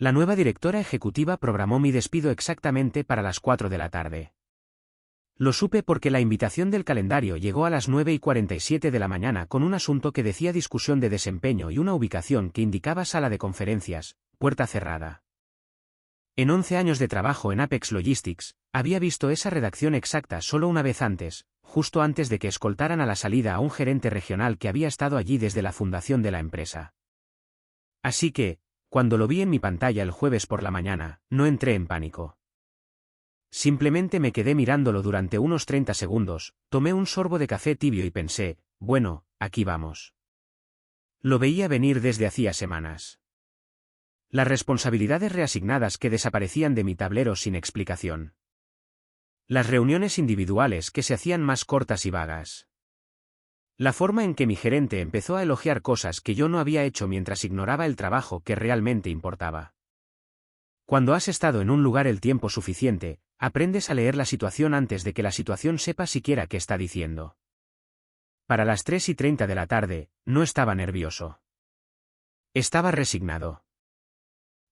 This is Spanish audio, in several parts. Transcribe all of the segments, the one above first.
La nueva directora ejecutiva programó mi despido exactamente para las 4 de la tarde. Lo supe porque la invitación del calendario llegó a las 9:47 de la mañana con un asunto que decía discusión de desempeño y una ubicación que indicaba sala de conferencias, puerta cerrada. En 11 años de trabajo en Apex Logistics, había visto esa redacción exacta solo una vez antes, justo antes de que escoltaran a la salida a un gerente regional que había estado allí desde la fundación de la empresa. Así que, cuando lo vi en mi pantalla el jueves por la mañana, no entré en pánico. Simplemente me quedé mirándolo durante unos 30 segundos, tomé un sorbo de café tibio y pensé, bueno, aquí vamos. Lo veía venir desde hacía semanas. Las responsabilidades reasignadas que desaparecían de mi tablero sin explicación. Las reuniones individuales que se hacían más cortas y vagas. La forma en que mi gerente empezó a elogiar cosas que yo no había hecho mientras ignoraba el trabajo que realmente importaba. Cuando has estado en un lugar el tiempo suficiente, aprendes a leer la situación antes de que la situación sepa siquiera qué está diciendo. Para las 3:30 de la tarde, no estaba nervioso. Estaba resignado.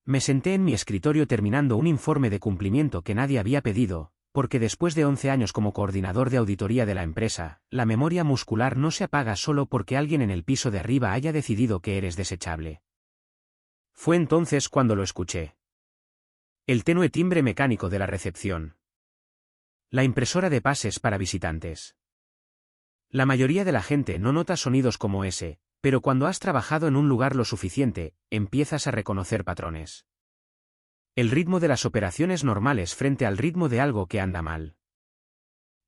Me senté en mi escritorio terminando un informe de cumplimiento que nadie había pedido, porque después de 11 años como coordinador de auditoría de la empresa, la memoria muscular no se apaga solo porque alguien en el piso de arriba haya decidido que eres desechable. Fue entonces cuando lo escuché. El tenue timbre mecánico de la recepción. La impresora de pases para visitantes. La mayoría de la gente no nota sonidos como ese, pero cuando has trabajado en un lugar lo suficiente, empiezas a reconocer patrones. El ritmo de las operaciones normales frente al ritmo de algo que anda mal.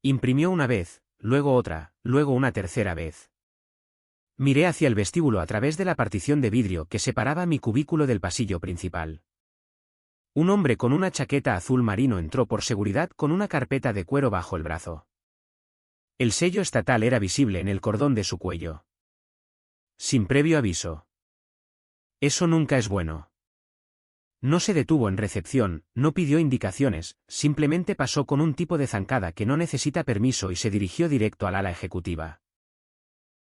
Imprimió una vez, luego otra, luego una tercera vez. Miré hacia el vestíbulo a través de la partición de vidrio que separaba mi cubículo del pasillo principal. Un hombre con una chaqueta azul marino entró por seguridad con una carpeta de cuero bajo el brazo. El sello estatal era visible en el cordón de su cuello. Sin previo aviso. Eso nunca es bueno. No se detuvo en recepción, no pidió indicaciones, simplemente pasó con un tipo de zancada que no necesita permiso y se dirigió directo al ala ejecutiva.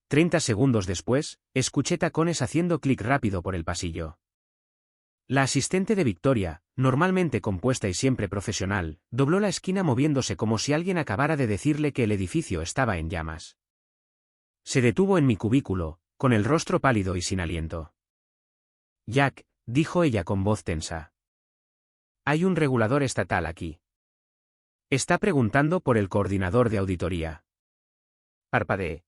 30 segundos después, escuché tacones haciendo clic rápido por el pasillo. La asistente de Victoria, normalmente compuesta y siempre profesional, dobló la esquina moviéndose como si alguien acabara de decirle que el edificio estaba en llamas. Se detuvo en mi cubículo, con el rostro pálido y sin aliento. Jack, dijo ella con voz tensa. Hay un regulador estatal aquí. Está preguntando por el coordinador de auditoría. Parpadeé.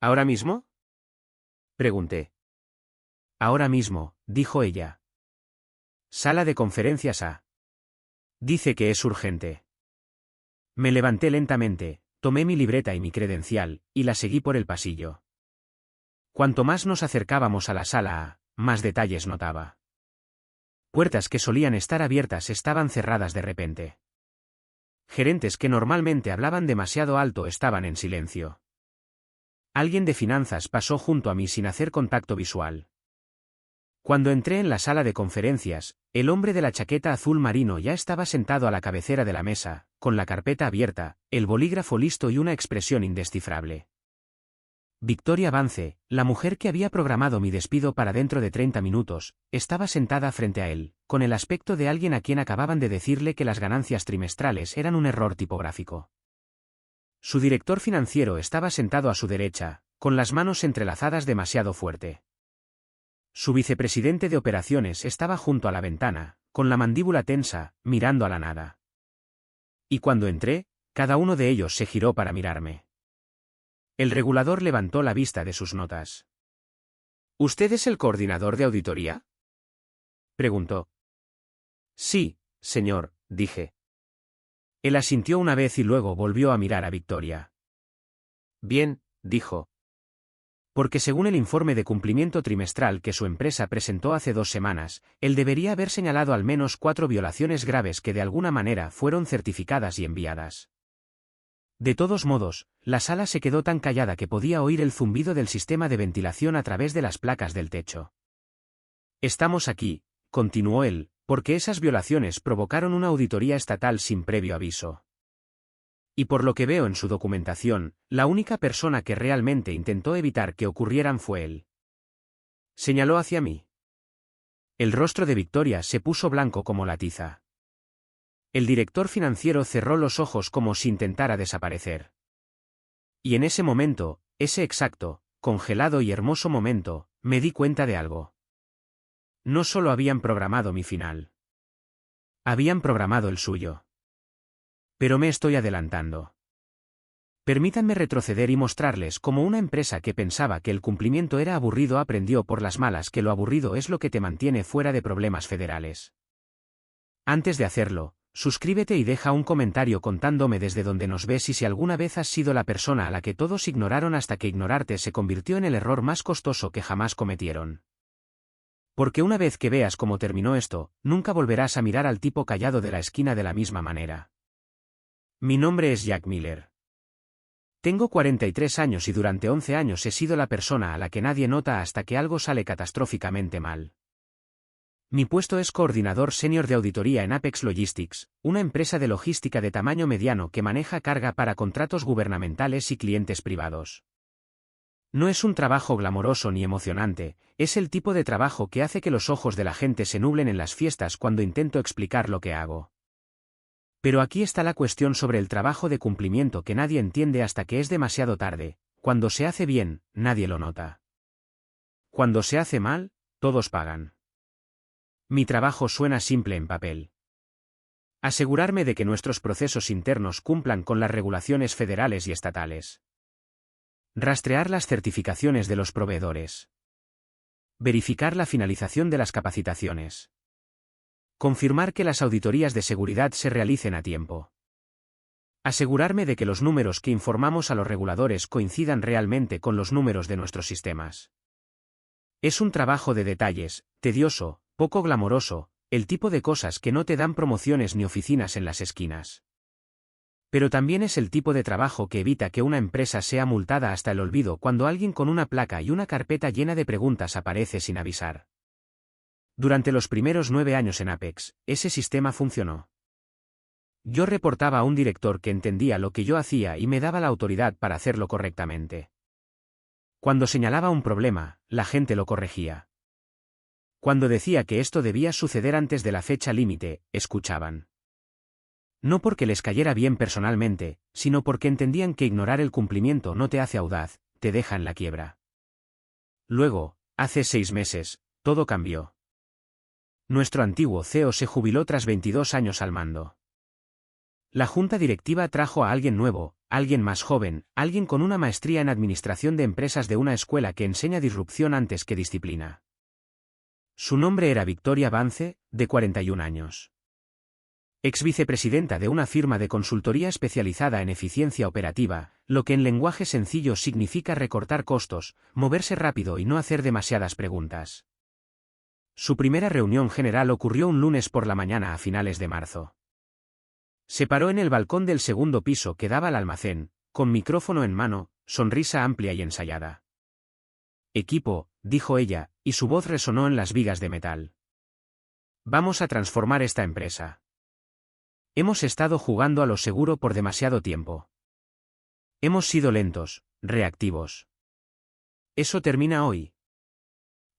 ¿Ahora mismo? Pregunté. Ahora mismo, dijo ella. Sala de conferencias A. Dice que es urgente. Me levanté lentamente, tomé mi libreta y mi credencial, y la seguí por el pasillo. Cuanto más nos acercábamos a la sala A, más detalles notaba. Puertas que solían estar abiertas estaban cerradas de repente. Gerentes que normalmente hablaban demasiado alto estaban en silencio. Alguien de finanzas pasó junto a mí sin hacer contacto visual. Cuando entré en la sala de conferencias, el hombre de la chaqueta azul marino ya estaba sentado a la cabecera de la mesa, con la carpeta abierta, el bolígrafo listo y una expresión indescifrable. Victoria Vance, la mujer que había programado mi despido para dentro de 30 minutos, estaba sentada frente a él, con el aspecto de alguien a quien acababan de decirle que las ganancias trimestrales eran un error tipográfico. Su director financiero estaba sentado a su derecha, con las manos entrelazadas demasiado fuerte. Su vicepresidente de operaciones estaba junto a la ventana, con la mandíbula tensa, mirando a la nada. Y cuando entré, cada uno de ellos se giró para mirarme. El regulador levantó la vista de sus notas. ¿Usted es el coordinador de auditoría?, preguntó. Sí, señor, dije. Él asintió una vez y luego volvió a mirar a Victoria. Bien, dijo. Porque según el informe de cumplimiento trimestral que su empresa presentó hace 2 semanas, él debería haber señalado al menos 4 violaciones graves que de alguna manera fueron certificadas y enviadas. De todos modos, la sala se quedó tan callada que podía oír el zumbido del sistema de ventilación a través de las placas del techo. Estamos aquí, continuó él, porque esas violaciones provocaron una auditoría estatal sin previo aviso. Y por lo que veo en su documentación, la única persona que realmente intentó evitar que ocurrieran fue él. Señaló hacia mí. El rostro de Victoria se puso blanco como la tiza. El director financiero cerró los ojos como si intentara desaparecer. Y en ese momento, ese exacto, congelado y hermoso momento, me di cuenta de algo. No solo habían programado mi final. Habían programado el suyo. Pero me estoy adelantando. Permítanme retroceder y mostrarles cómo una empresa que pensaba que el cumplimiento era aburrido aprendió por las malas que lo aburrido es lo que te mantiene fuera de problemas federales. Antes de hacerlo, suscríbete y deja un comentario contándome desde donde nos ves y si alguna vez has sido la persona a la que todos ignoraron hasta que ignorarte se convirtió en el error más costoso que jamás cometieron. Porque una vez que veas cómo terminó esto, nunca volverás a mirar al tipo callado de la esquina de la misma manera. Mi nombre es Jack Miller. Tengo 43 años y durante 11 años he sido la persona a la que nadie nota hasta que algo sale catastróficamente mal. Mi puesto es coordinador senior de auditoría en Apex Logistics, una empresa de logística de tamaño mediano que maneja carga para contratos gubernamentales y clientes privados. No es un trabajo glamoroso ni emocionante, es el tipo de trabajo que hace que los ojos de la gente se nublen en las fiestas cuando intento explicar lo que hago. Pero aquí está la cuestión sobre el trabajo de cumplimiento que nadie entiende hasta que es demasiado tarde. Cuando se hace bien, nadie lo nota. Cuando se hace mal, todos pagan. Mi trabajo suena simple en papel. Asegurarme de que nuestros procesos internos cumplan con las regulaciones federales y estatales. Rastrear las certificaciones de los proveedores. Verificar la finalización de las capacitaciones. Confirmar que las auditorías de seguridad se realicen a tiempo. Asegurarme de que los números que informamos a los reguladores coincidan realmente con los números de nuestros sistemas. Es un trabajo de detalles, tedioso, poco glamoroso, el tipo de cosas que no te dan promociones ni oficinas en las esquinas. Pero también es el tipo de trabajo que evita que una empresa sea multada hasta el olvido cuando alguien con una placa y una carpeta llena de preguntas aparece sin avisar. Durante los primeros 9 años en Apex, ese sistema funcionó. Yo reportaba a un director que entendía lo que yo hacía y me daba la autoridad para hacerlo correctamente. Cuando señalaba un problema, la gente lo corregía. Cuando decía que esto debía suceder antes de la fecha límite, escuchaban. No porque les cayera bien personalmente, sino porque entendían que ignorar el cumplimiento no te hace audaz, te deja en la quiebra. Luego, hace 6 meses, todo cambió. Nuestro antiguo CEO se jubiló tras 22 años al mando. La junta directiva trajo a alguien nuevo, alguien más joven, alguien con una maestría en administración de empresas de una escuela que enseña disrupción antes que disciplina. Su nombre era Victoria Vance, de 41 años. Ex vicepresidenta de una firma de consultoría especializada en eficiencia operativa, lo que en lenguaje sencillo significa recortar costos, moverse rápido y no hacer demasiadas preguntas. Su primera reunión general ocurrió un lunes por la mañana a finales de marzo. Se paró en el balcón del segundo piso que daba al almacén, con micrófono en mano, sonrisa amplia y ensayada. Equipo, dijo ella, y su voz resonó en las vigas de metal. Vamos a transformar esta empresa. Hemos estado jugando a lo seguro por demasiado tiempo. Hemos sido lentos, reactivos. Eso termina hoy.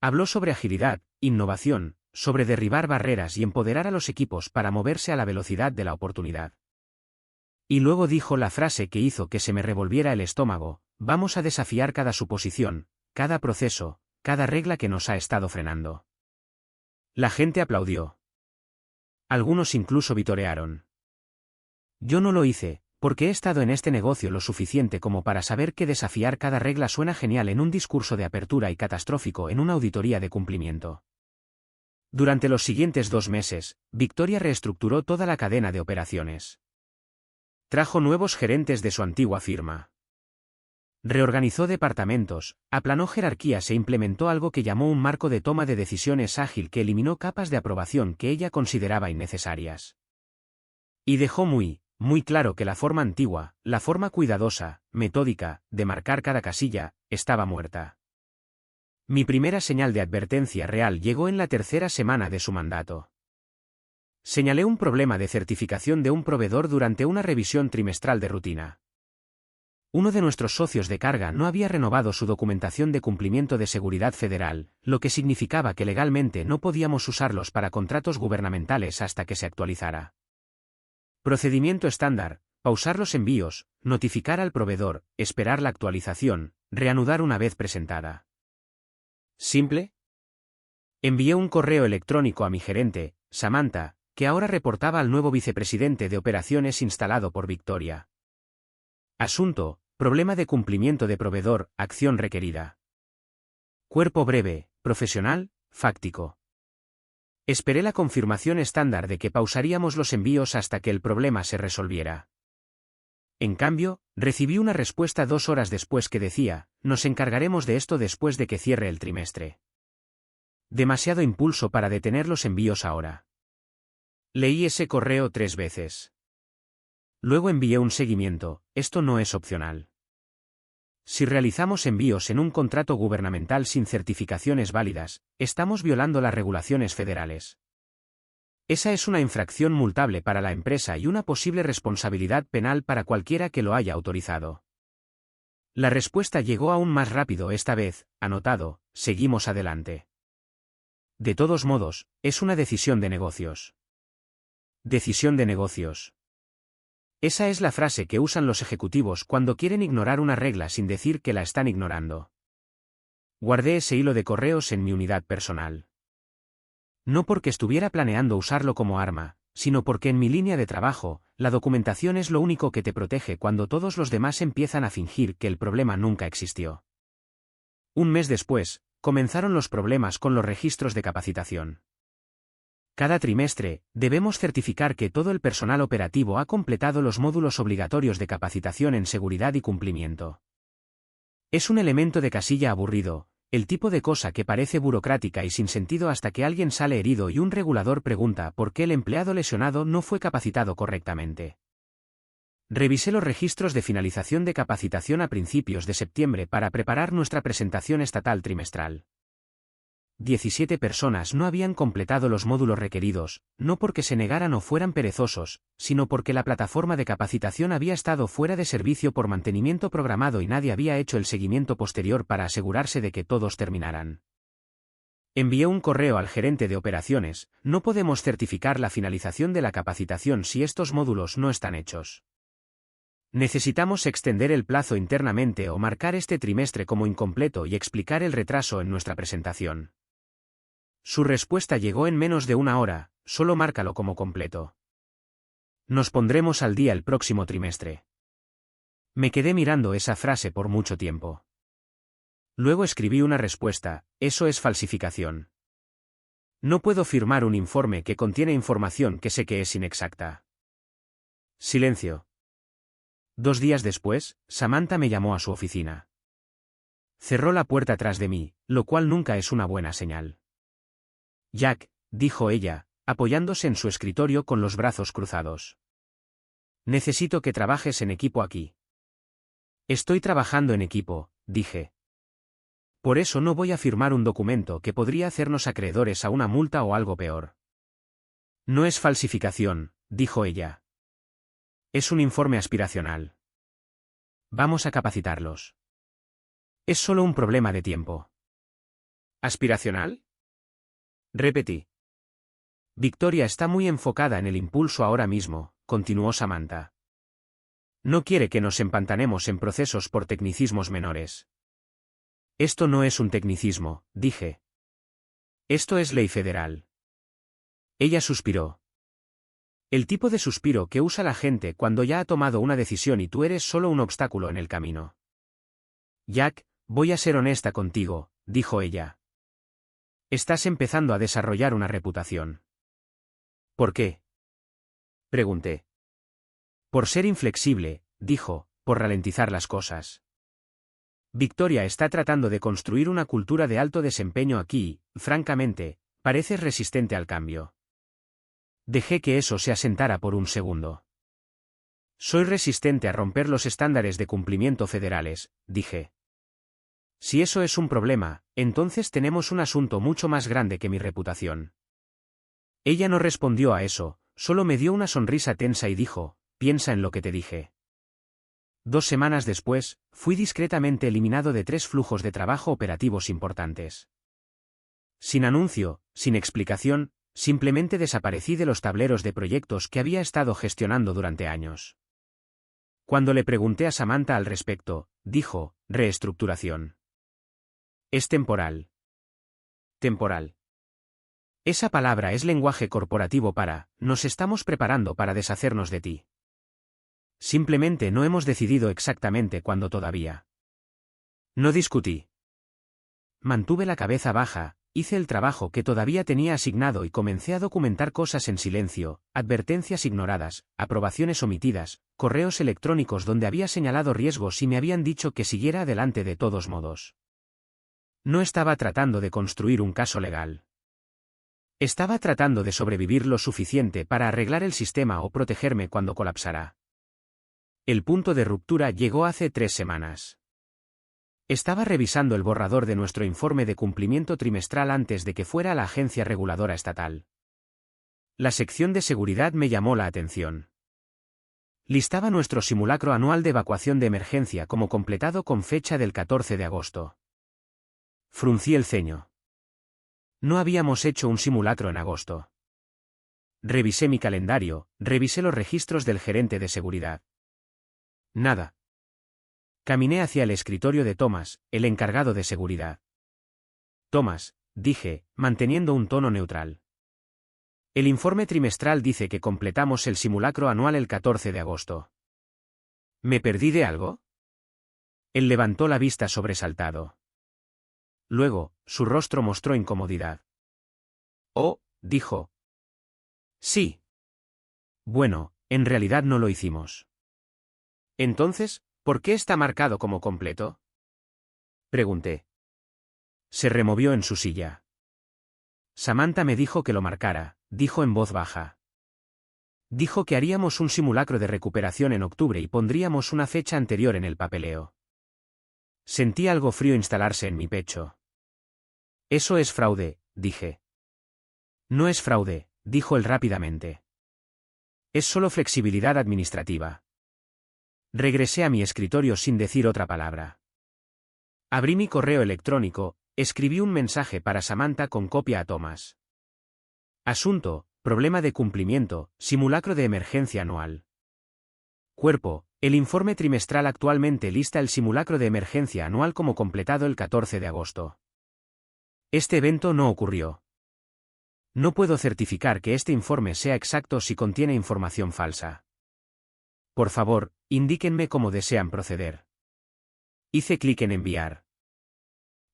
Habló sobre agilidad, innovación, sobre derribar barreras y empoderar a los equipos para moverse a la velocidad de la oportunidad. Y luego dijo la frase que hizo que se me revolviera el estómago: vamos a desafiar cada suposición, cada proceso, cada regla que nos ha estado frenando. La gente aplaudió. Algunos incluso vitorearon. Yo no lo hice, porque he estado en este negocio lo suficiente como para saber que desafiar cada regla suena genial en un discurso de apertura y catastrófico en una auditoría de cumplimiento. Durante los siguientes 2 meses, Victoria reestructuró toda la cadena de operaciones. Trajo nuevos gerentes de su antigua firma. Reorganizó departamentos, aplanó jerarquías e implementó algo que llamó un marco de toma de decisiones ágil que eliminó capas de aprobación que ella consideraba innecesarias. Y dejó muy claro que la forma antigua, la forma cuidadosa, metódica, de marcar cada casilla, estaba muerta. Mi primera señal de advertencia real llegó en la 3ª semana de su mandato. Señalé un problema de certificación de un proveedor durante una revisión trimestral de rutina. Uno de nuestros socios de carga no había renovado su documentación de cumplimiento de seguridad federal, lo que significaba que legalmente no podíamos usarlos para contratos gubernamentales hasta que se actualizara. Procedimiento estándar: pausar los envíos, notificar al proveedor, esperar la actualización, reanudar una vez presentada. ¿Simple? Envié un correo electrónico a mi gerente, Samantha, que ahora reportaba al nuevo vicepresidente de operaciones instalado por Victoria. Asunto: problema de cumplimiento de proveedor, acción requerida. Cuerpo breve, profesional, fáctico. Esperé la confirmación estándar de que pausaríamos los envíos hasta que el problema se resolviera. En cambio, recibí una respuesta 2 horas después que decía: nos encargaremos de esto después de que cierre el trimestre. Demasiado impulso para detener los envíos ahora. Leí ese correo 3 veces. Luego envié un seguimiento: esto no es opcional. Si realizamos envíos en un contrato gubernamental sin certificaciones válidas, estamos violando las regulaciones federales. Esa es una infracción multable para la empresa y una posible responsabilidad penal para cualquiera que lo haya autorizado. La respuesta llegó aún más rápido esta vez: anotado, seguimos adelante. De todos modos, es una decisión de negocios. Decisión de negocios. Esa es la frase que usan los ejecutivos cuando quieren ignorar una regla sin decir que la están ignorando. Guardé ese hilo de correos en mi unidad personal. No porque estuviera planeando usarlo como arma, sino porque en mi línea de trabajo, la documentación es lo único que te protege cuando todos los demás empiezan a fingir que el problema nunca existió. Un mes después, comenzaron los problemas con los registros de capacitación. Cada trimestre, debemos certificar que todo el personal operativo ha completado los módulos obligatorios de capacitación en seguridad y cumplimiento. Es un elemento de casilla aburrido, el tipo de cosa que parece burocrática y sin sentido hasta que alguien sale herido y un regulador pregunta por qué el empleado lesionado no fue capacitado correctamente. Revisé los registros de finalización de capacitación a principios de septiembre para preparar nuestra presentación estatal trimestral. 17 personas no habían completado los módulos requeridos, no porque se negaran o fueran perezosos, sino porque la plataforma de capacitación había estado fuera de servicio por mantenimiento programado y nadie había hecho el seguimiento posterior para asegurarse de que todos terminaran. Envié un correo al gerente de operaciones: no podemos certificar la finalización de la capacitación si estos módulos no están hechos. Necesitamos extender el plazo internamente o marcar este trimestre como incompleto y explicar el retraso en nuestra presentación. Su respuesta llegó en menos de 1 hora: solo márcalo como completo. Nos pondremos al día el próximo trimestre. Me quedé mirando esa frase por mucho tiempo. Luego escribí una respuesta: eso es falsificación. No puedo firmar un informe que contiene información que sé que es inexacta. Silencio. 2 días después, Samantha me llamó a su oficina. Cerró la puerta tras de mí, lo cual nunca es una buena señal. Jack, dijo ella, apoyándose en su escritorio con los brazos cruzados. Necesito que trabajes en equipo aquí. Estoy trabajando en equipo, dije. Por eso no voy a firmar un documento que podría hacernos acreedores a una multa o algo peor. No es falsificación, dijo ella. Es un informe aspiracional. Vamos a capacitarlos. Es solo un problema de tiempo. ¿Aspiracional? Repetí. Victoria está muy enfocada en el impulso ahora mismo, continuó Samantha. No quiere que nos empantanemos en procesos por tecnicismos menores. Esto no es un tecnicismo, dije. Esto es ley federal. Ella suspiró. El tipo de suspiro que usa la gente cuando ya ha tomado una decisión y tú eres solo un obstáculo en el camino. Jack, voy a ser honesta contigo, dijo ella. Estás empezando a desarrollar una reputación. ¿Por qué? Pregunté. Por ser inflexible, dijo, por ralentizar las cosas. Victoria está tratando de construir una cultura de alto desempeño aquí y, francamente, pareces resistente al cambio. Dejé que eso se asentara por un segundo. Soy resistente a romper los estándares de cumplimiento federales, dije. Si eso es un problema, entonces tenemos un asunto mucho más grande que mi reputación. Ella no respondió a eso, solo me dio una sonrisa tensa y dijo: piensa en lo que te dije. 2 semanas después, fui discretamente eliminado de 3 flujos de trabajo operativos importantes. Sin anuncio, sin explicación, simplemente desaparecí de los tableros de proyectos que había estado gestionando durante años. Cuando le pregunté a Samantha al respecto, dijo, reestructuración. Es temporal. Temporal. Esa palabra es lenguaje corporativo para, nos estamos preparando para deshacernos de ti. Simplemente no hemos decidido exactamente cuándo todavía. No discutí. Mantuve la cabeza baja, hice el trabajo que todavía tenía asignado y comencé a documentar cosas en silencio, advertencias ignoradas, aprobaciones omitidas, correos electrónicos donde había señalado riesgos y me habían dicho que siguiera adelante de todos modos. No estaba tratando de construir un caso legal. Estaba tratando de sobrevivir lo suficiente para arreglar el sistema o protegerme cuando colapsara. El punto de ruptura llegó hace 3 semanas. Estaba revisando el borrador de nuestro informe de cumplimiento trimestral antes de que fuera a la agencia reguladora estatal. La sección de seguridad me llamó la atención. Listaba nuestro simulacro anual de evacuación de emergencia como completado con fecha del 14 de agosto. Fruncí el ceño. No habíamos hecho un simulacro en agosto. Revisé mi calendario, revisé los registros del gerente de seguridad. Nada. Caminé hacia el escritorio de Thomas, el encargado de seguridad. Thomas, dije, manteniendo un tono neutral. El informe trimestral dice que completamos el simulacro anual el 14 de agosto. ¿Me perdí de algo? Él levantó la vista sobresaltado. Luego, su rostro mostró incomodidad. Oh, dijo. Sí. Bueno, en realidad no lo hicimos. Entonces, ¿por qué está marcado como completo? Pregunté. Se removió en su silla. Samantha me dijo que lo marcara, dijo en voz baja. Dijo que haríamos un simulacro de recuperación en octubre y pondríamos una fecha anterior en el papeleo. Sentí algo frío instalarse en mi pecho. Eso es fraude, dije. No es fraude, dijo él rápidamente. Es solo flexibilidad administrativa. Regresé a mi escritorio sin decir otra palabra. Abrí mi correo electrónico, escribí un mensaje para Samantha con copia a Thomas. Asunto, problema de cumplimiento, simulacro de emergencia anual. Cuerpo, el informe trimestral actualmente lista el simulacro de emergencia anual como completado el 14 de agosto. Este evento no ocurrió. No puedo certificar que este informe sea exacto si contiene información falsa. Por favor, indíquenme cómo desean proceder. Hice clic en enviar.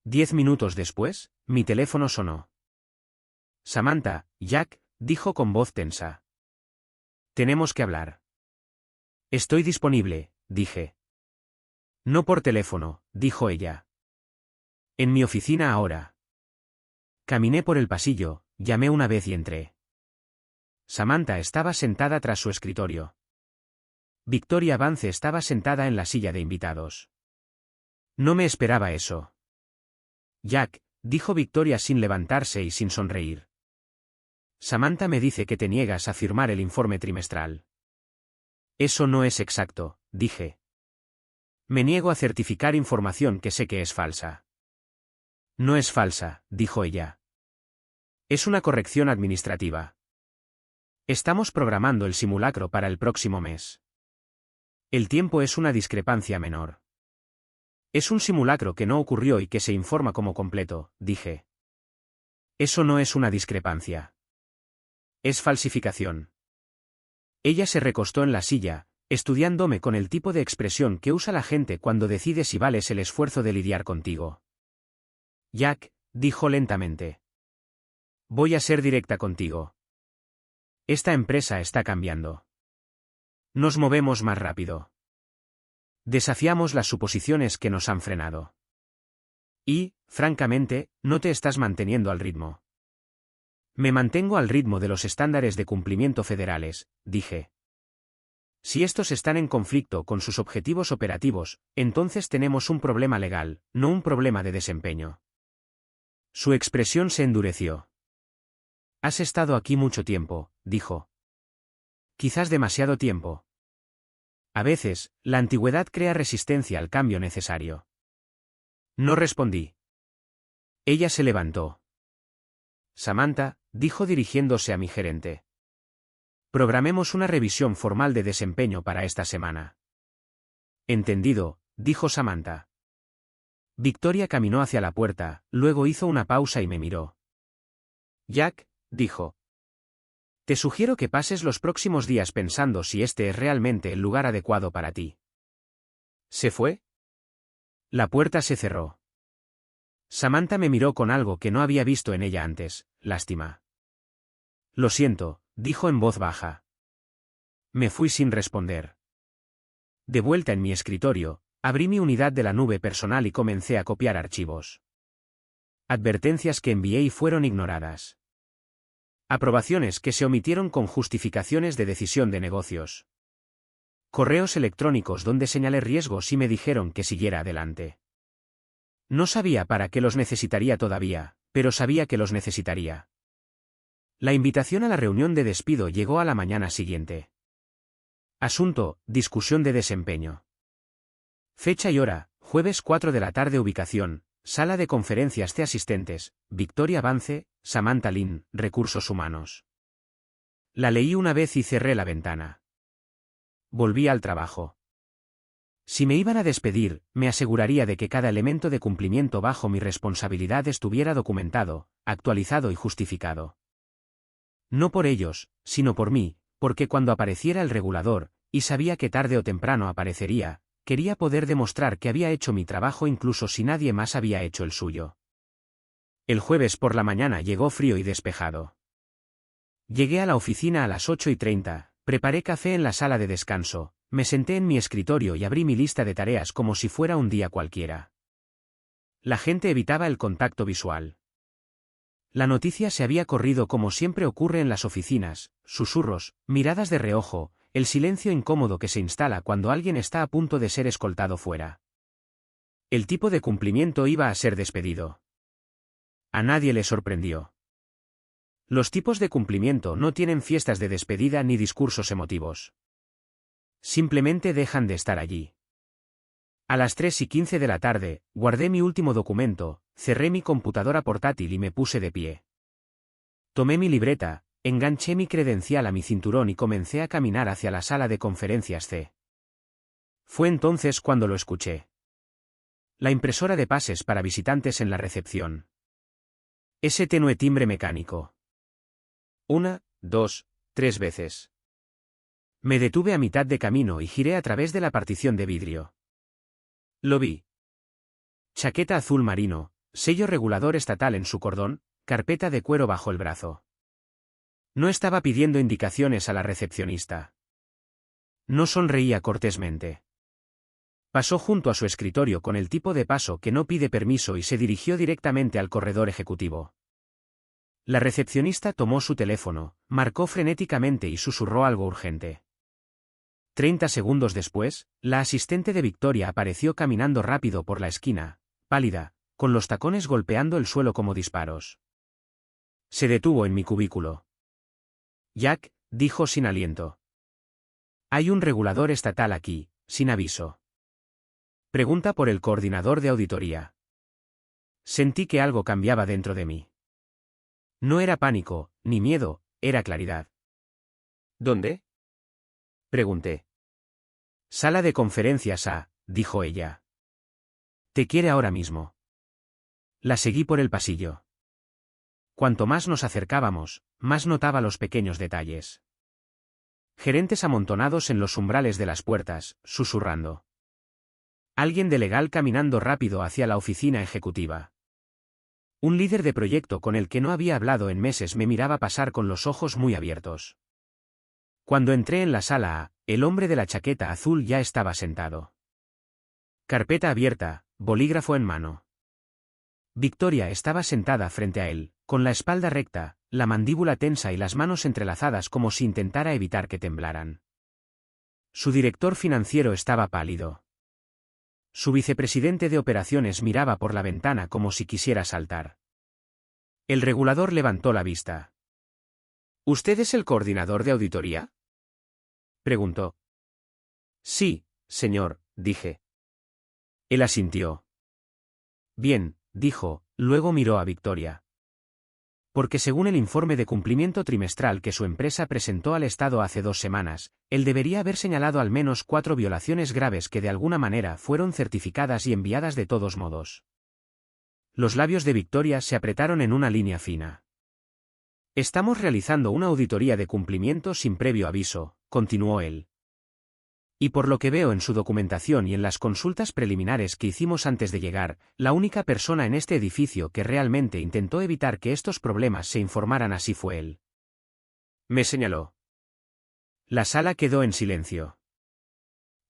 10 minutos después, mi teléfono sonó. Samantha, Jack, dijo con voz tensa. Tenemos que hablar. Estoy disponible, dije. No por teléfono, dijo ella. En mi oficina ahora. Caminé por el pasillo, llamé una vez y entré. Samantha estaba sentada tras su escritorio. Victoria Vance estaba sentada en la silla de invitados. No me esperaba eso. Jack, dijo Victoria sin levantarse y sin sonreír. Samantha me dice que te niegas a firmar el informe trimestral. Eso no es exacto, dije. Me niego a certificar información que sé que es falsa. No es falsa, dijo ella. Es una corrección administrativa. Estamos programando el simulacro para el próximo mes. El tiempo es una discrepancia menor. Es un simulacro que no ocurrió y que se informa como completo, dije. Eso no es una discrepancia. Es falsificación. Ella se recostó en la silla, estudiándome con el tipo de expresión que usa la gente cuando decide si vales el esfuerzo de lidiar contigo. Jack, dijo lentamente. Voy a ser directa contigo. Esta empresa está cambiando. Nos movemos más rápido. Desafiamos las suposiciones que nos han frenado. Y, francamente, no te estás manteniendo al ritmo. Me mantengo al ritmo de los estándares de cumplimiento federales, dije. Si estos están en conflicto con sus objetivos operativos, entonces tenemos un problema legal, no un problema de desempeño. Su expresión se endureció. Has estado aquí mucho tiempo, dijo. Quizás demasiado tiempo. A veces, la antigüedad crea resistencia al cambio necesario. No respondí. Ella se levantó. Samantha, dijo dirigiéndose a mi gerente. Programemos una revisión formal de desempeño para esta semana. Entendido, dijo Samantha. Victoria caminó hacia la puerta, luego hizo una pausa y me miró. Jack, dijo. Te sugiero que pases los próximos días pensando si este es realmente el lugar adecuado para ti. ¿Se fue? La puerta se cerró. Samantha me miró con algo que no había visto en ella antes, lástima. Lo siento, dijo en voz baja. Me fui sin responder. De vuelta en mi escritorio, abrí mi unidad de la nube personal y comencé a copiar archivos. Advertencias que envié y fueron ignoradas. Aprobaciones que se omitieron con justificaciones de decisión de negocios. Correos electrónicos donde señalé riesgos y me dijeron que siguiera adelante. No sabía para qué los necesitaría todavía, pero sabía que los necesitaría. La invitación a la reunión de despido llegó a la mañana siguiente. Asunto, discusión de desempeño. Fecha y hora, jueves 4 de la tarde. Ubicación, sala de conferencias de asistentes, Victoria Vance, Samantha Lynn, Recursos Humanos. La leí una vez y cerré la ventana. Volví al trabajo. Si me iban a despedir, me aseguraría de que cada elemento de cumplimiento bajo mi responsabilidad estuviera documentado, actualizado y justificado. No por ellos, sino por mí, porque cuando apareciera el regulador, y sabía que tarde o temprano aparecería, quería poder demostrar que había hecho mi trabajo incluso si nadie más había hecho el suyo. El jueves por la mañana llegó frío y despejado. Llegué a la oficina a las 8:30, preparé café en la sala de descanso, me senté en mi escritorio y abrí mi lista de tareas como si fuera un día cualquiera. La gente evitaba el contacto visual. La noticia se había corrido como siempre ocurre en las oficinas, susurros, miradas de reojo, el silencio incómodo que se instala cuando alguien está a punto de ser escoltado fuera. El tipo de cumplimiento iba a ser despedido. A nadie le sorprendió. Los tipos de cumplimiento no tienen fiestas de despedida ni discursos emotivos. Simplemente dejan de estar allí. A las 3:15 de la tarde, guardé mi último documento, cerré mi computadora portátil y me puse de pie. Tomé mi libreta, enganché mi credencial a mi cinturón y comencé a caminar hacia la sala de conferencias C. Fue entonces cuando lo escuché. La impresora de pases para visitantes en la recepción. Ese tenue timbre mecánico. 1, 2, 3 veces. Me detuve a mitad de camino y giré a través de la partición de vidrio. Lo vi. Chaqueta azul marino, sello regulador estatal en su cordón, carpeta de cuero bajo el brazo. No estaba pidiendo indicaciones a la recepcionista. No sonreía cortésmente. Pasó junto a su escritorio con el tipo de paso que no pide permiso y se dirigió directamente al corredor ejecutivo. La recepcionista tomó su teléfono, marcó frenéticamente y susurró algo urgente. 30 segundos después, la asistente de Victoria apareció caminando rápido por la esquina, pálida, con los tacones golpeando el suelo como disparos. Se detuvo en mi cubículo. Jack, dijo sin aliento. Hay un regulador estatal aquí, sin aviso. Pregunta por el coordinador de auditoría. Sentí que algo cambiaba dentro de mí. No era pánico, ni miedo, era claridad. ¿Dónde? Pregunté. Sala de conferencias A, dijo ella. Te quiere ahora mismo. La seguí por el pasillo. Cuanto más nos acercábamos, más notaba los pequeños detalles. Gerentes amontonados en los umbrales de las puertas, susurrando. Alguien de legal caminando rápido hacia la oficina ejecutiva. Un líder de proyecto con el que no había hablado en meses me miraba pasar con los ojos muy abiertos. Cuando entré en la sala A, el hombre de la chaqueta azul ya estaba sentado. Carpeta abierta, bolígrafo en mano. Victoria estaba sentada frente a él, con la espalda recta, la mandíbula tensa y las manos entrelazadas como si intentara evitar que temblaran. Su director financiero estaba pálido. Su vicepresidente de operaciones miraba por la ventana como si quisiera saltar. El regulador levantó la vista. ¿Usted es el coordinador de auditoría?, preguntó. Sí, señor, dije. Él asintió. Bien, dijo, luego miró a Victoria. Porque según el informe de cumplimiento trimestral que su empresa presentó al Estado hace 2 semanas, él debería haber señalado al menos 4 violaciones graves que de alguna manera fueron certificadas y enviadas de todos modos. Los labios de Victoria se apretaron en una línea fina. Estamos realizando una auditoría de cumplimiento sin previo aviso, continuó él. Y por lo que veo en su documentación y en las consultas preliminares que hicimos antes de llegar, la única persona en este edificio que realmente intentó evitar que estos problemas se informaran así fue él. Me señaló. La sala quedó en silencio.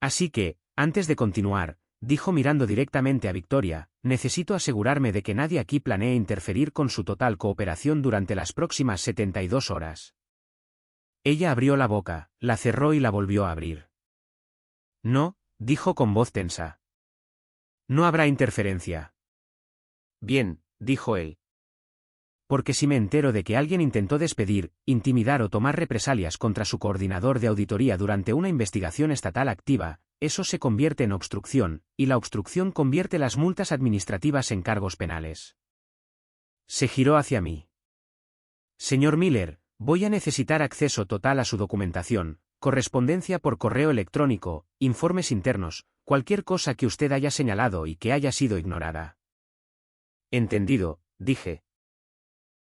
Así que, antes de continuar, dijo mirando directamente a Victoria, necesito asegurarme de que nadie aquí planee interferir con su total cooperación durante las próximas 72 horas. Ella abrió la boca, la cerró y la volvió a abrir. No, dijo con voz tensa. No habrá interferencia. Bien, dijo él. Porque si me entero de que alguien intentó despedir, intimidar o tomar represalias contra su coordinador de auditoría durante una investigación estatal activa, eso se convierte en obstrucción, y la obstrucción convierte las multas administrativas en cargos penales. Se giró hacia mí. Señor Miller, voy a necesitar acceso total a su documentación, correspondencia por correo electrónico, informes internos, cualquier cosa que usted haya señalado y que haya sido ignorada. Entendido, dije.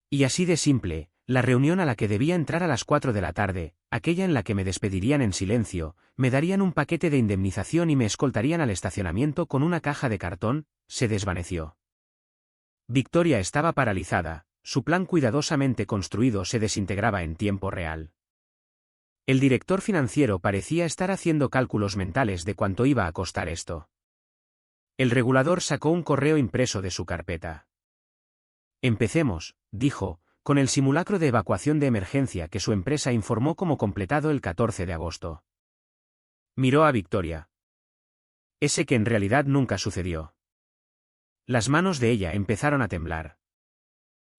Y así de simple, la reunión a la que debía entrar a las 4 de la tarde, aquella en la que me despedirían en silencio, me darían un paquete de indemnización y me escoltarían al estacionamiento con una caja de cartón, se desvaneció. Victoria estaba paralizada, su plan cuidadosamente construido se desintegraba en tiempo real. El director financiero parecía estar haciendo cálculos mentales de cuánto iba a costar esto. El regulador sacó un correo impreso de su carpeta. Empecemos, dijo, con el simulacro de evacuación de emergencia que su empresa informó como completado el 14 de agosto. Miró a Victoria. Ese que en realidad nunca sucedió. Las manos de ella empezaron a temblar.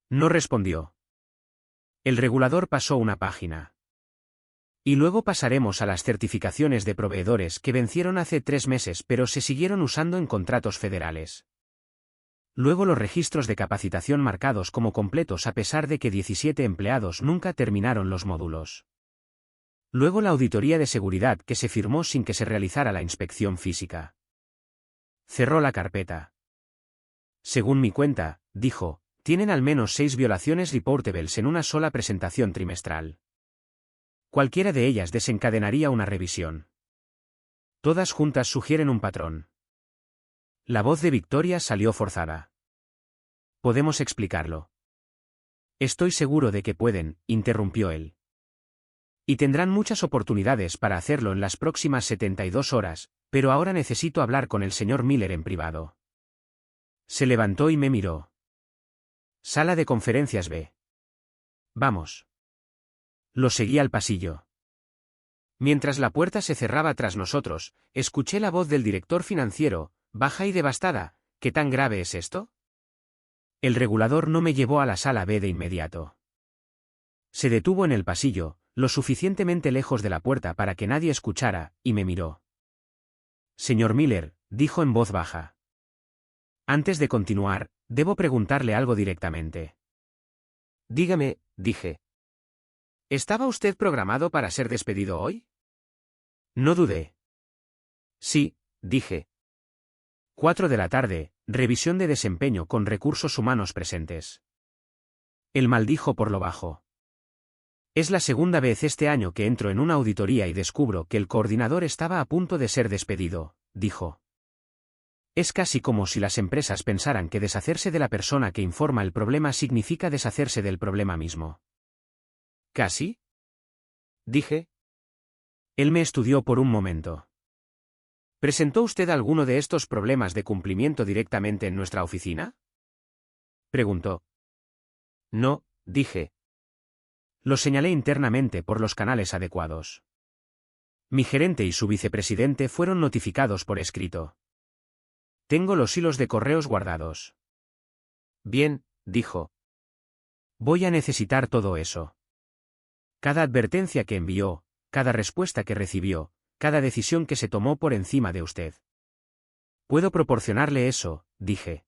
No respondió. El regulador pasó una página. Y luego pasaremos a las certificaciones de proveedores que vencieron hace 3 meses pero se siguieron usando en contratos federales. Luego los registros de capacitación marcados como completos a pesar de que 17 empleados nunca terminaron los módulos. Luego la auditoría de seguridad que se firmó sin que se realizara la inspección física. Cerró la carpeta. Según mi cuenta, dijo, tienen al menos 6 violaciones reportables en una sola presentación trimestral. Cualquiera de ellas desencadenaría una revisión. Todas juntas sugieren un patrón. La voz de Victoria salió forzada. Podemos explicarlo. Estoy seguro de que pueden, interrumpió él. Y tendrán muchas oportunidades para hacerlo en las próximas 72 horas, pero ahora necesito hablar con el señor Miller en privado. Se levantó y me miró. Sala de conferencias B. Vamos. Lo seguí al pasillo. Mientras la puerta se cerraba tras nosotros, escuché la voz del director financiero, baja y devastada. ¿Qué tan grave es esto? El regulador no me llevó a la sala B de inmediato. Se detuvo en el pasillo, lo suficientemente lejos de la puerta para que nadie escuchara, y me miró. Señor Miller, dijo en voz baja. Antes de continuar, debo preguntarle algo directamente. Dígame, dije. ¿Estaba usted programado para ser despedido hoy? No dudé. Sí, dije. 4 de la tarde, revisión de desempeño con recursos humanos presentes. Él maldijo por lo bajo. Es la segunda vez este año que entro en una auditoría y descubro que el coordinador estaba a punto de ser despedido, dijo. Es casi como si las empresas pensaran que deshacerse de la persona que informa el problema significa deshacerse del problema mismo. ¿Casi? Dije. Él me estudió por un momento. ¿Presentó usted alguno de estos problemas de cumplimiento directamente en nuestra oficina? Preguntó. No, dije. Lo señalé internamente por los canales adecuados. Mi gerente y su vicepresidente fueron notificados por escrito. Tengo los hilos de correos guardados. Bien, dijo. Voy a necesitar todo eso. Cada advertencia que envió, cada respuesta que recibió, cada decisión que se tomó por encima de usted. Puedo proporcionarle eso, dije.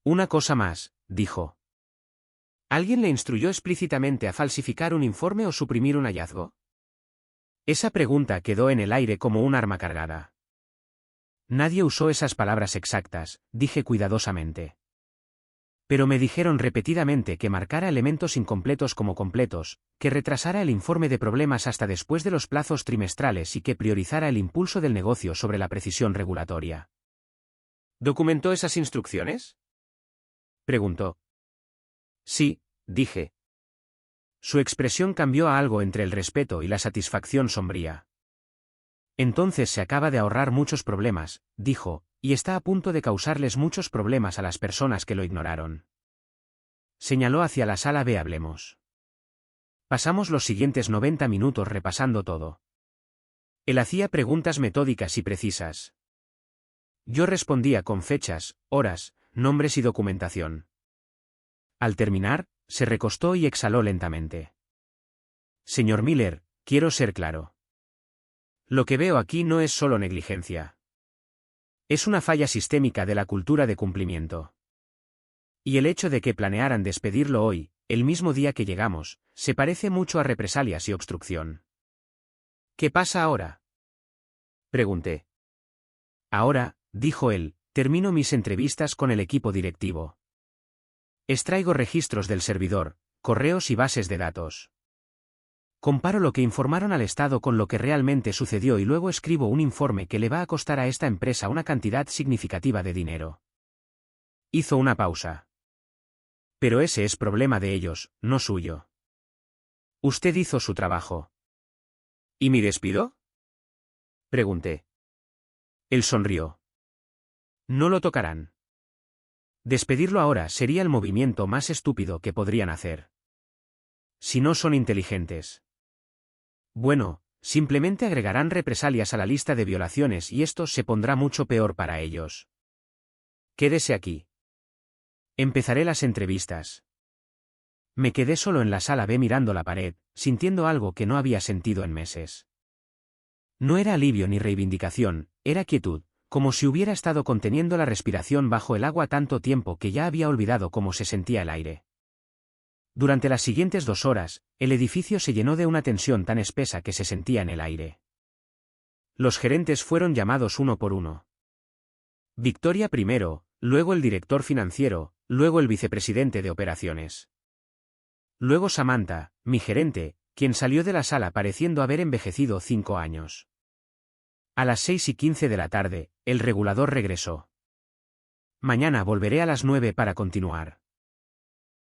Una cosa más, dijo. ¿Alguien le instruyó explícitamente a falsificar un informe o suprimir un hallazgo? Esa pregunta quedó en el aire como un arma cargada. Nadie usó esas palabras exactas, dije cuidadosamente. Pero me dijeron repetidamente que marcara elementos incompletos como completos, que retrasara el informe de problemas hasta después de los plazos trimestrales y que priorizara el impulso del negocio sobre la precisión regulatoria. ¿Documentó esas instrucciones?, preguntó. Sí, dije. Su expresión cambió a algo entre el respeto y la satisfacción sombría. Entonces se acaba de ahorrar muchos problemas, dijo, y está a punto de causarles muchos problemas a las personas que lo ignoraron. Señaló hacia la sala B. Hablemos. Pasamos los siguientes 90 minutos repasando todo. Él hacía preguntas metódicas y precisas. Yo respondía con fechas, horas, nombres y documentación. Al terminar, se recostó y exhaló lentamente. Señor Miller, quiero ser claro. Lo que veo aquí no es solo negligencia. Es una falla sistémica de la cultura de cumplimiento. Y el hecho de que planearan despedirlo hoy, el mismo día que llegamos, se parece mucho a represalias y obstrucción. ¿Qué pasa ahora?, pregunté. Ahora, dijo él, termino mis entrevistas con el equipo directivo. Extraigo registros del servidor, correos y bases de datos. Comparo lo que informaron al Estado con lo que realmente sucedió y luego escribo un informe que le va a costar a esta empresa una cantidad significativa de dinero. Hizo una pausa. Pero ese es problema de ellos, no suyo. Usted hizo su trabajo. ¿Y mi despido?, pregunté. Él sonrió. No lo tocarán. Despedirlo ahora sería el movimiento más estúpido que podrían hacer. Si no son inteligentes. Bueno, simplemente agregarán represalias a la lista de violaciones y esto se pondrá mucho peor para ellos. Quédese aquí. Empezaré las entrevistas. Me quedé solo en la sala B mirando la pared, sintiendo algo que no había sentido en meses. No era alivio ni reivindicación, era quietud, como si hubiera estado conteniendo la respiración bajo el agua tanto tiempo que ya había olvidado cómo se sentía el aire. Durante las siguientes 2 horas, el edificio se llenó de una tensión tan espesa que se sentía en el aire. Los gerentes fueron llamados uno por uno. Victoria primero, luego el director financiero, luego el vicepresidente de operaciones. Luego Samantha, mi gerente, quien salió de la sala pareciendo haber envejecido 5 años. A las 6:15 de la tarde, el regulador regresó. Mañana volveré a las 9 para continuar.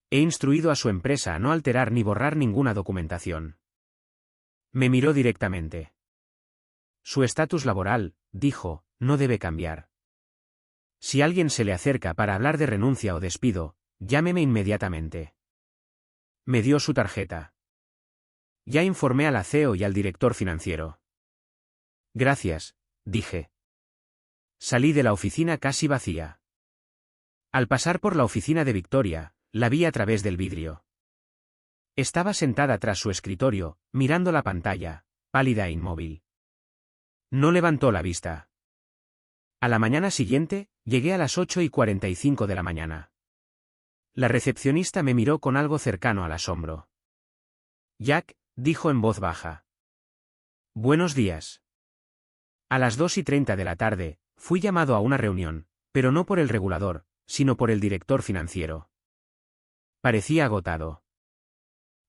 He instruido a su empresa a no alterar ni borrar ninguna documentación. Me miró directamente. Su estatus laboral, dijo, no debe cambiar. Si alguien se le acerca para hablar de renuncia o despido, llámeme inmediatamente. Me dio su tarjeta. Ya informé a la CEO y al director financiero. Gracias, dije. Salí de la oficina casi vacía. Al pasar por la oficina de Victoria, la vi a través del vidrio. Estaba sentada tras su escritorio, mirando la pantalla, pálida e inmóvil. No levantó la vista. A la mañana siguiente, llegué a las 8:45 de la mañana. La recepcionista me miró con algo cercano al asombro. Jack, dijo en voz baja. Buenos días. A las 2:30 de la tarde, fui llamado a una reunión, pero no por el regulador, sino por el director financiero. Parecía agotado.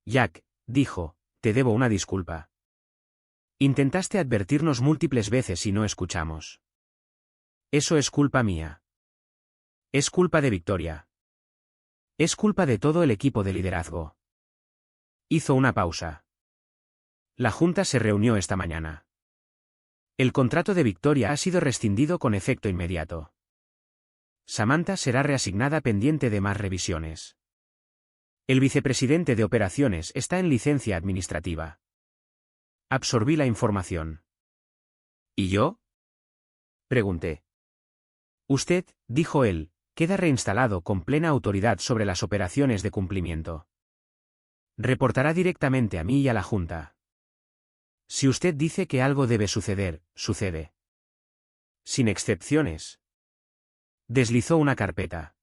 Jack, dijo, te debo una disculpa. Intentaste advertirnos múltiples veces y no escuchamos. Eso es culpa mía. Es culpa de Victoria. Es culpa de todo el equipo de liderazgo. Hizo una pausa. La junta se reunió esta mañana. El contrato de Victoria ha sido rescindido con efecto inmediato. Samantha será reasignada pendiente de más revisiones. El vicepresidente de operaciones está en licencia administrativa. Absorbí la información. ¿Y yo?, pregunté. Usted, dijo él, queda reinstalado con plena autoridad sobre las operaciones de cumplimiento. Reportará directamente a mí y a la Junta. Si usted dice que algo debe suceder, sucede. Sin excepciones. Deslizó una carpeta.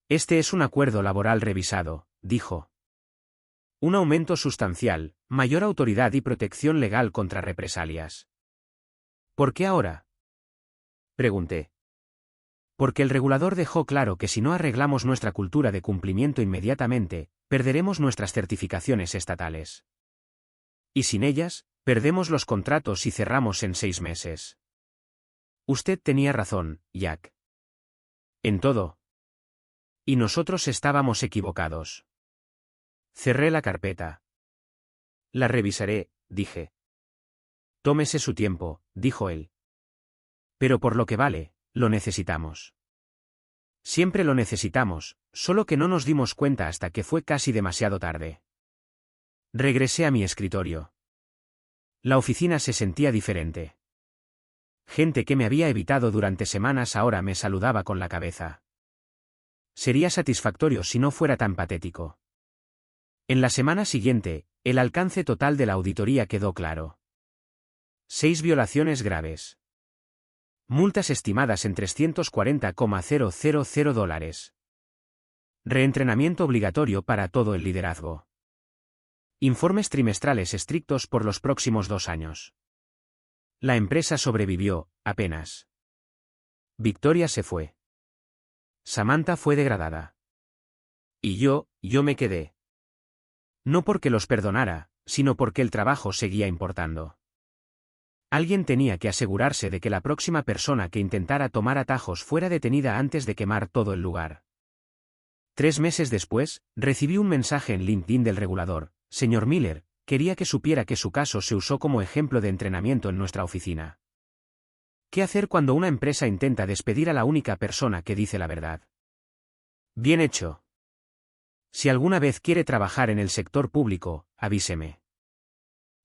Este es un acuerdo laboral revisado, dijo. Un aumento sustancial, mayor autoridad y protección legal contra represalias. ¿Por qué ahora? Pregunté. Porque el regulador dejó claro que si no arreglamos nuestra cultura de cumplimiento inmediatamente, perderemos nuestras certificaciones estatales. Y sin ellas, perdemos los contratos y cerramos en 6 meses. Usted tenía razón, Jack. En todo. Y nosotros estábamos equivocados. Cerré la carpeta. La revisaré, dije. Tómese su tiempo, dijo él. Pero por lo que vale, lo necesitamos. Siempre lo necesitamos, solo que no nos dimos cuenta hasta que fue casi demasiado tarde. Regresé a mi escritorio. La oficina se sentía diferente. Gente que me había evitado durante semanas ahora me saludaba con la cabeza. Sería satisfactorio si no fuera tan patético. En la semana siguiente, el alcance total de la auditoría quedó claro. 6 violaciones graves. Multas estimadas en $340,000. Reentrenamiento obligatorio para todo el liderazgo. Informes trimestrales estrictos por los próximos 2 años. La empresa sobrevivió, apenas. Victoria se fue. Samantha fue degradada. Y yo me quedé. No porque los perdonara, sino porque el trabajo seguía importando. Alguien tenía que asegurarse de que la próxima persona que intentara tomar atajos fuera detenida antes de quemar todo el lugar. 3 meses después, recibí un mensaje en LinkedIn del regulador. Señor Miller, quería que supiera que su caso se usó como ejemplo de entrenamiento en nuestra oficina. ¿Qué hacer cuando una empresa intenta despedir a la única persona que dice la verdad? Bien hecho. Si alguna vez quiere trabajar en el sector público, avíseme.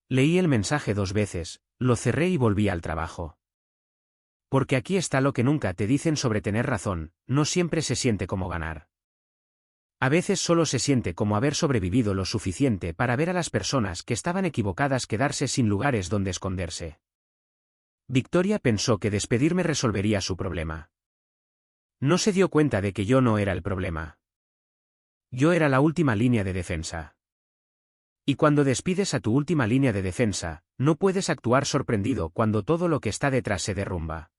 Leí el mensaje 2 veces, lo cerré y volví al trabajo. Porque aquí está lo que nunca te dicen sobre tener razón, no siempre se siente como ganar. A veces solo se siente como haber sobrevivido lo suficiente para ver a las personas que estaban equivocadas quedarse sin lugares donde esconderse. Victoria pensó que despedirme resolvería su problema. No se dio cuenta de que yo no era el problema. Yo era la última línea de defensa. Y cuando despides a tu última línea de defensa, no puedes actuar sorprendido cuando todo lo que está detrás se derrumba.